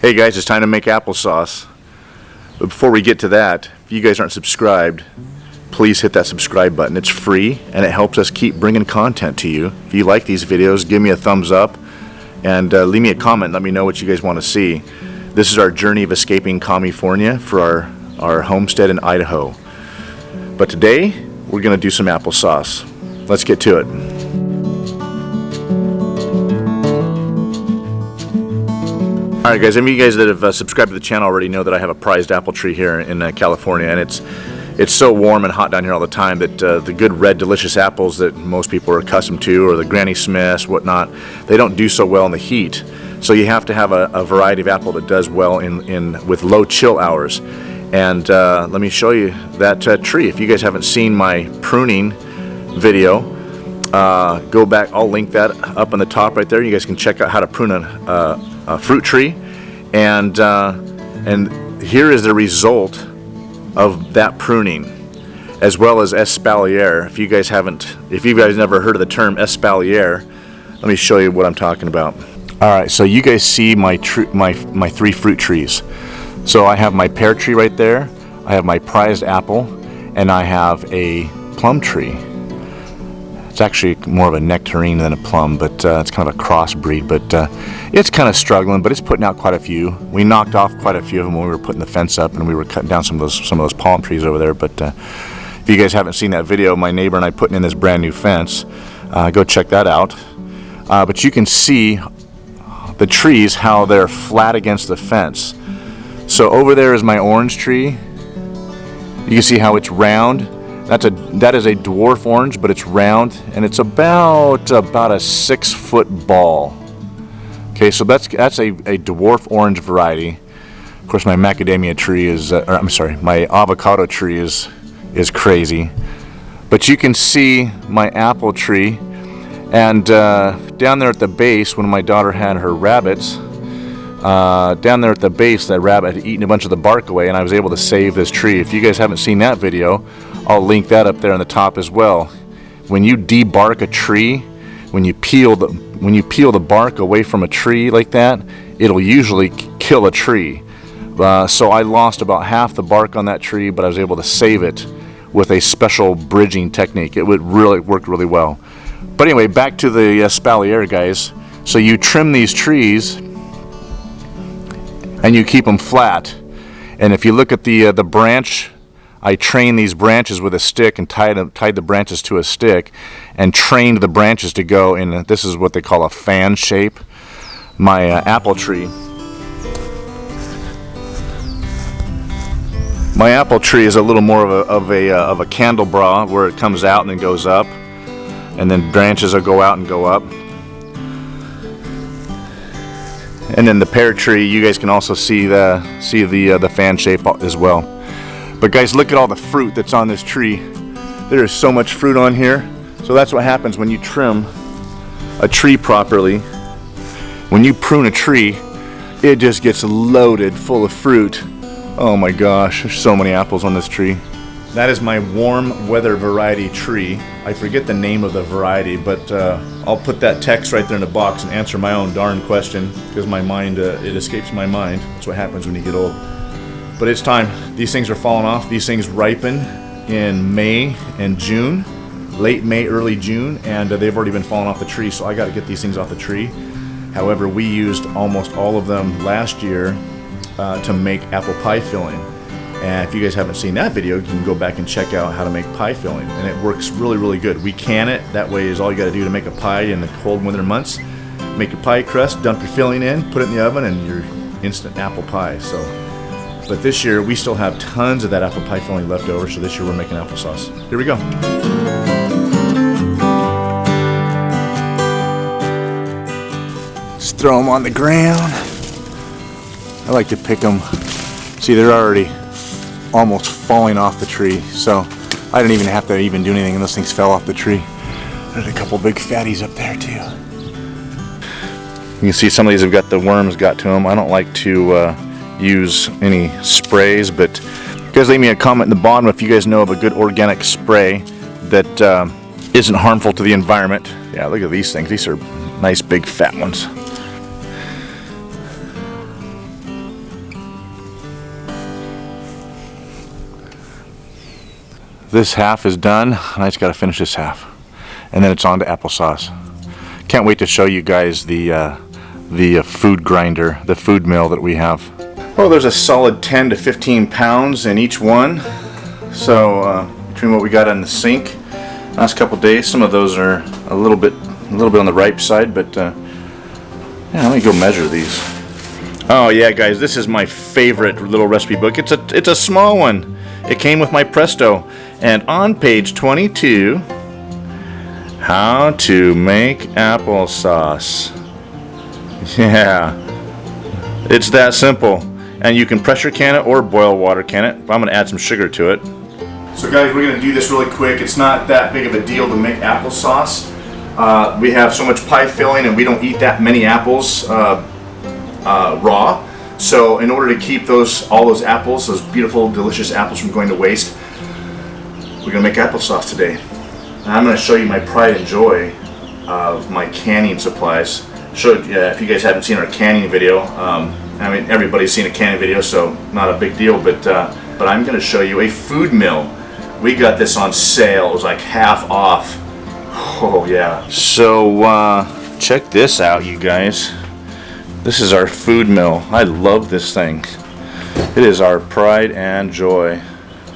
Hey guys, it's time to make applesauce. But before we get to that, if you guys aren't subscribed, please hit that subscribe button. It's free and it helps us keep bringing content to you. If you like these videos, give me a thumbs up and leave me a comment. Let me know what you guys want to see. This is our journey of escaping California for our homestead in Idaho. But today, we're going to do some applesauce. Let's get to it. Alright guys, any of you guys that have subscribed to the channel already know that I have a prized apple tree here in California, and it's so warm and hot down here all the time that the good red delicious apples that most people are accustomed to, or the Granny Smiths, whatnot, they don't do so well in the heat. So you have to have a variety of apple that does well with low chill hours. And let me show you that tree. If you guys haven't seen my pruning video, go back. I'll link that up on the top right there. You guys can check out how to prune a fruit tree, and here is the result of that pruning, as well as espalier. If you guys never heard of the term espalier, let me show you what I'm talking about. All right, so you guys see my three fruit trees. So I have my pear tree right there, I have my prized apple, and I have a plum tree. It's actually more of a nectarine than a plum, but it's kind of a crossbreed. But it's kind of struggling, but it's putting out quite a few. We knocked off quite a few of them when we were putting the fence up, and we were cutting down some of those palm trees over there. But if you guys haven't seen that video, my neighbor and I putting in this brand new fence, go check that out. But you can see the trees, how they're flat against the fence. So over there is my orange tree. You can see how it's round. That is a dwarf orange, but it's round, and it's about a 6-foot ball. Okay, so that's a dwarf orange variety. Of course, my macadamia tree is, my avocado tree is crazy. But you can see my apple tree, and down there at the base, when my daughter had her rabbits, down there at the base, that rabbit had eaten a bunch of the bark away, and I was able to save this tree. If you guys haven't seen that video, I'll link that up there on the top as well. When you debark a tree, when you peel the bark away from a tree like that, it'll usually kill a tree. So I lost about half the bark on that tree, but I was able to save it with a special bridging technique. It worked really well. But anyway, back to the espalier, guys. So you trim these trees and you keep them flat. And if you look at the branch, I trained these branches with a stick and tied the branches to a stick and trained the branches to go in, this is what they call a fan shape. My apple tree. My apple tree is a little more of a candelabra, where it comes out and then goes up, and then branches will go out and go up. And then the pear tree, you guys can also see the fan shape as well. But guys, look at all the fruit that's on this tree. There is so much fruit on here. So that's what happens when you trim a tree properly. When you prune a tree, it just gets loaded full of fruit. Oh my gosh, there's so many apples on this tree. That is my warm weather variety tree. I forget the name of the variety, but I'll put that text right there in the box and answer my own darn question, because my mind, it escapes my mind. That's what happens when you get old. But it's time. These things are falling off. These things ripen in May and June, late May, early June, and they've already been falling off the tree, so I got to get these things off the tree. However, we used almost all of them last year to make apple pie filling. And if you guys haven't seen that video, you can go back and check out how to make pie filling, and it works really, really good. We can it. That way is all you got to do to make a pie in the cold winter months. Make your pie crust, dump your filling in, put it in the oven, and your instant apple pie. But this year, we still have tons of that apple pie filling left over, so this year we're making applesauce. Here we go. Just throw them on the ground. I like to pick them. See, they're already almost falling off the tree, so I didn't even have to do anything, and those things fell off the tree. There's a couple big fatties up there too. You can see some of these have got the worms got to them. I don't like to use any sprays, but you guys leave me a comment in the bottom if you guys know of a good organic spray that isn't harmful to the environment. Yeah, look at these things. These are nice big fat ones. This half is done, and I just got to finish this half, and then it's on to applesauce. Can't wait to show you guys the food grinder, the food mill that we have. Well, there's a solid 10 to 15 pounds in each one. So between what we got on the sink last couple days, some of those are a little bit on the ripe side, but yeah, let me go measure these. Oh yeah, guys, this is my favorite little recipe book. It's a small one. It came with my Presto, and on page 22, how to make applesauce. Yeah, it's that simple, and you can pressure can it or boil water can it. I'm going to add some sugar to it. So guys, we're going to do this really quick. It's not that big of a deal to make applesauce. We have so much pie filling, and we don't eat that many apples raw. So in order to keep all those apples, those beautiful, delicious apples, from going to waste, we're going to make applesauce today. And I'm going to show you my pride and joy of my canning supplies. If you guys haven't seen our canning video, I mean, everybody's seen a canning video, so not a big deal, but I'm going to show you a food mill. We got this on sale. It was like half off. Oh yeah. So check this out, you guys. This is our food mill. I love this thing. It is our pride and joy.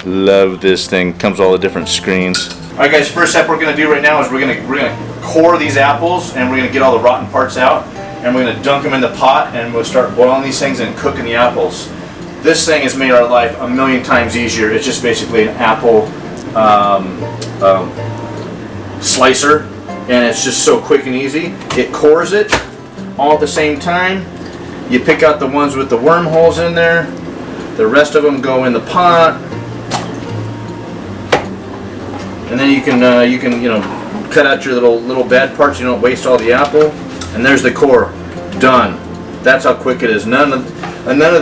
Love this thing. Comes with all the different screens. Alright guys, first step we're going to do right now is we're gonna core these apples, and we're going to get all the rotten parts out, and we're going to dunk them in the pot, and we'll start boiling these things and cooking the apples. This thing has made our life a million times easier. It's just basically an apple slicer, and it's just so quick and easy. It cores it all at the same time. You pick out the ones with the wormholes in there. The rest of them go in the pot, and then you can cut out your little bad parts. You don't waste all the apple. And there's the core, done. That's how quick it is. None of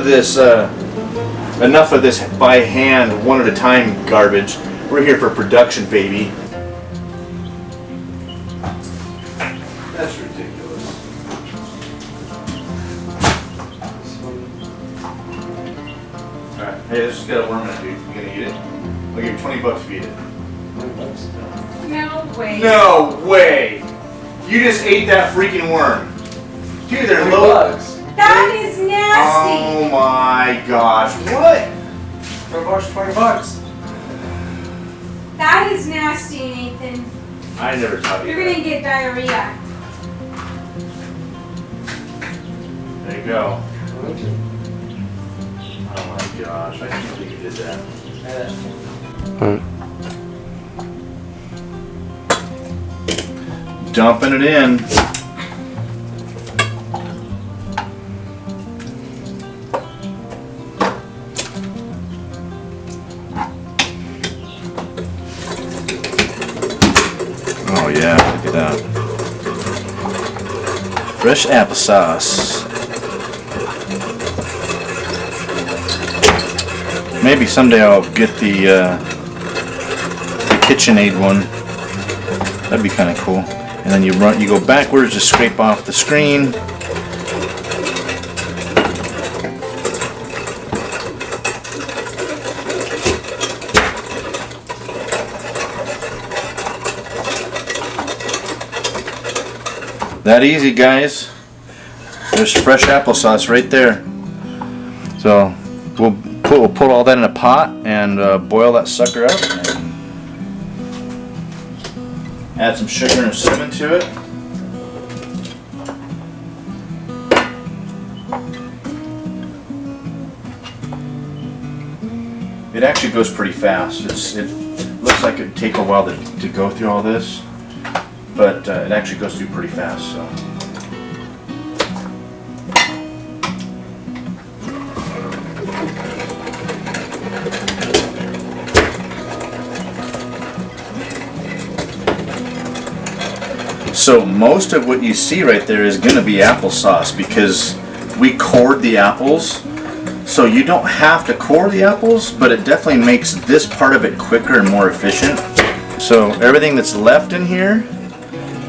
this, enough of this by hand, one at a time garbage. We're here for production, baby. That's ridiculous. Alright, hey, this has got a worm in it, dude. You gonna eat it? I'll give you 20 bucks if you eat it. 20 bucks? No way. No way! You just ate that freaking worm. Dude, they're little bugs. That is nasty. Oh my gosh. What? $20, $20. That is nasty, Nathan. I never taught you You're that. gonna get diarrhea. There you go. Oh my gosh. I can't believe you did that. Dumping it in. Oh yeah, look at that. Fresh applesauce. Maybe someday I'll get the KitchenAid one. That'd be kind of cool. And then you go backwards to scrape off the screen. That easy, guys. There's fresh applesauce right there. So we'll put all that in a pot and boil that sucker up. Add some sugar and cinnamon to it. It actually goes pretty fast. It looks like it'd take a while to go through all this, but it actually goes through pretty fast. So. So most of what you see right there is going to be applesauce because we cored the apples. So you don't have to core the apples, but it definitely makes this part of it quicker and more efficient. So everything that's left in here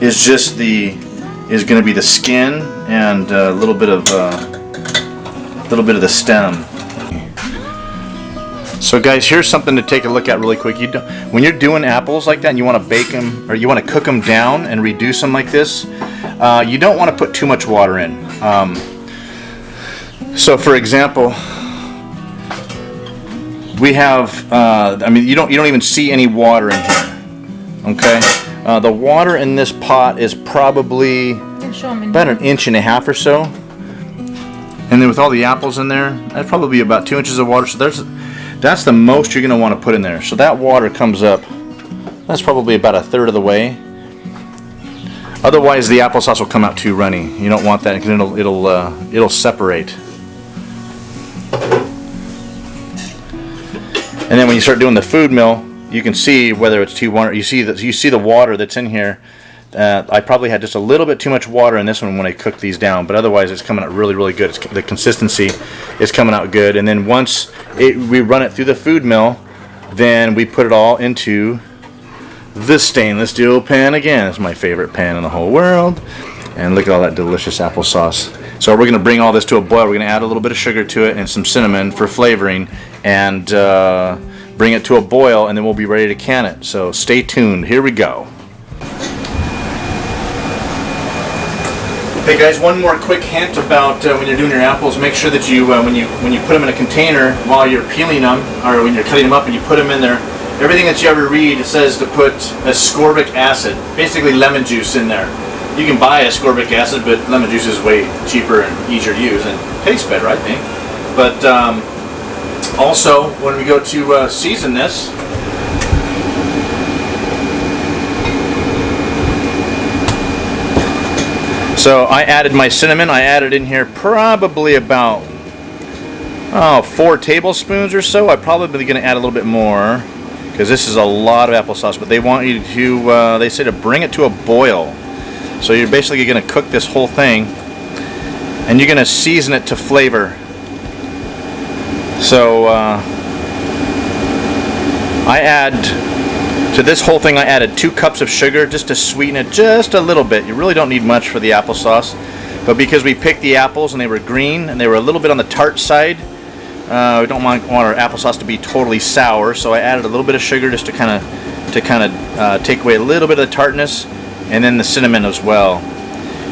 is just is going to be the skin and a little bit of the stem. So guys, here's something to take a look at really quick. When you're doing apples like that and you want to bake them, or you want to cook them down and reduce them like this, you don't want to put too much water in. So for example, we have, I mean, you don't even see any water in here. Okay, the water in this pot is probably about 1.5 inches or so, and then with all the apples in there, that's probably about 2 inches of water. So that's the most you're going to want to put in there. So that water comes up, that's probably about 1/3 of the way. Otherwise, the applesauce will come out too runny. You don't want that because it'll separate. And then when you start doing the food mill, you can see whether it's too water. You see the water that's in here. I probably had just a little bit too much water in this one when I cooked these down, but otherwise it's coming out really, really good. The consistency is coming out good. And then once we run it through the food mill, then we put it all into this stainless steel pan again. It's my favorite pan in the whole world. And look at all that delicious applesauce. So we're going to bring all this to a boil. We're going to add a little bit of sugar to it and some cinnamon for flavoring, and bring it to a boil, and then we'll be ready to can it. So stay tuned. Here we go. Hey guys, one more quick hint about when you're doing your apples. Make sure that you, when you put them in a container while you're peeling them, or when you're cutting them up and you put them in there, everything that you ever read, it says to put ascorbic acid, basically lemon juice, in there. You can buy ascorbic acid, but lemon juice is way cheaper and easier to use and tastes better, I think. But also, when we go to season this, so I added my cinnamon. I added in here probably about 4 tablespoons or so. I'm probably going to add a little bit more because this is a lot of applesauce. But they want you to, they say to bring it to a boil. So you're basically going to cook this whole thing, and you're going to season it to flavor. So I add to this whole thing, I added 2 cups of sugar just to sweeten it just a little bit. You really don't need much for the applesauce, but because we picked the apples and they were green and they were a little bit on the tart side, we don't want our applesauce to be totally sour. So I added a little bit of sugar just to kind of take away a little bit of the tartness, and then the cinnamon as well.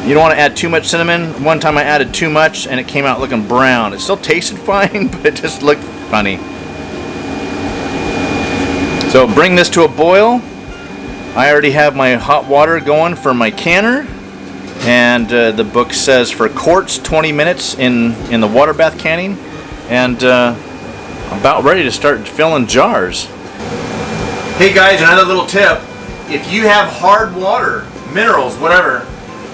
You don't want to add too much cinnamon. One time I added too much and it came out looking brown. It still tasted fine, but it just looked funny. So bring this to a boil. I already have my hot water going for my canner, and the book says for quarts 20 minutes in the water bath canning, and I'm about ready to start filling jars. Hey guys, another little tip. If you have hard water, minerals, whatever,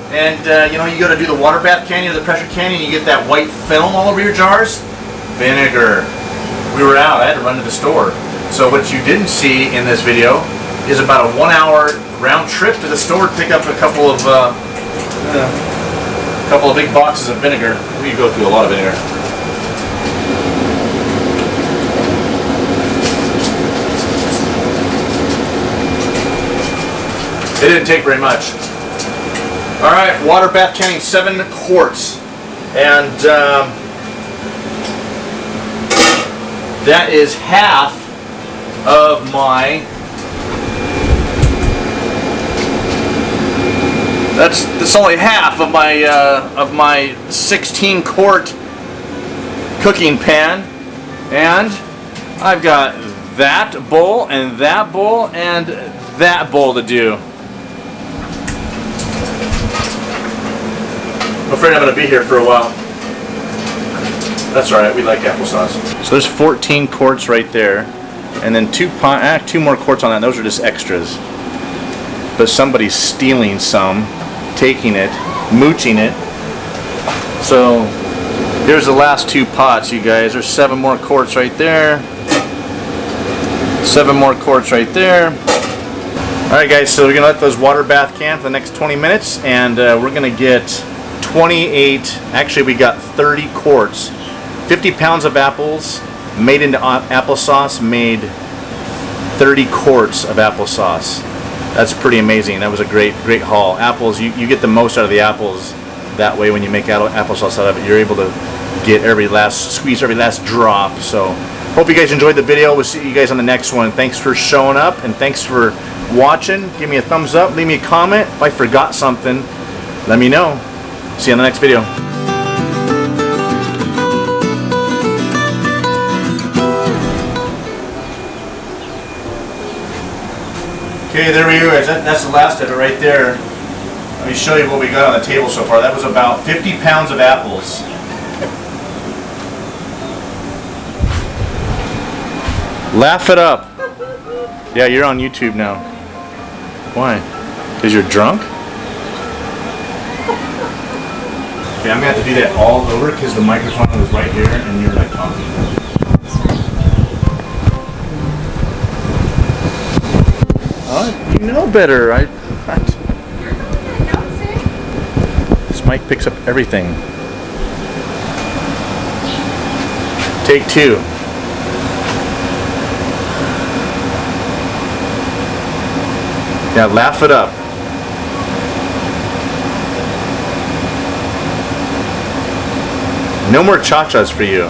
and you go to do the water bath canning or the pressure canning, you get that white film all over your jars, vinegar. We were out, I had to run to the store. So what you didn't see in this video is about a 1-hour round trip to the store to pick up a couple of big boxes of vinegar. We go through a lot of vinegar. It didn't take very much. All right, water bath canning 7 quarts, and that is half of my. That's only half of my 16-quart cooking pan, and I've got that bowl and that bowl and that bowl to do. I'm afraid I'm going to be here for a while. That's alright, we like applesauce. So there's 14 quarts right there, and then 2 more quarts on that. Those are just extras. But somebody's stealing some, taking it, mooching it. So here's the last 2 pots, you guys. There's 7 more quarts right there. 7 more quarts right there. Alright guys, so we're going to let those water bath can for the next 20 minutes, and we're going to get 28, actually we got 30 quarts, 50 pounds of apples made into applesauce, made 30 quarts of applesauce. That's pretty amazing. That was a great haul. Apples, you get the most out of the apples that way when you make applesauce out of it. You're able to get squeeze every last drop. So Hope you guys enjoyed the video. We'll see you guys on the next one. Thanks for showing up and thanks for watching. Give me a thumbs up, leave me a comment. If I forgot something, let me know. See you on the next video. Okay, there we go. That's the last of it right there. Let me show you what we got on the table so far. That was about 50 pounds of apples. Laugh it up. Yeah, you're on YouTube now. Why? Because you're drunk? Okay, I'm going to have to do that all over because the microphone was right here and you're like talking. Oh, you know better. This mic picks up everything. Take two. Yeah, laugh it up. No more cha-chas for you.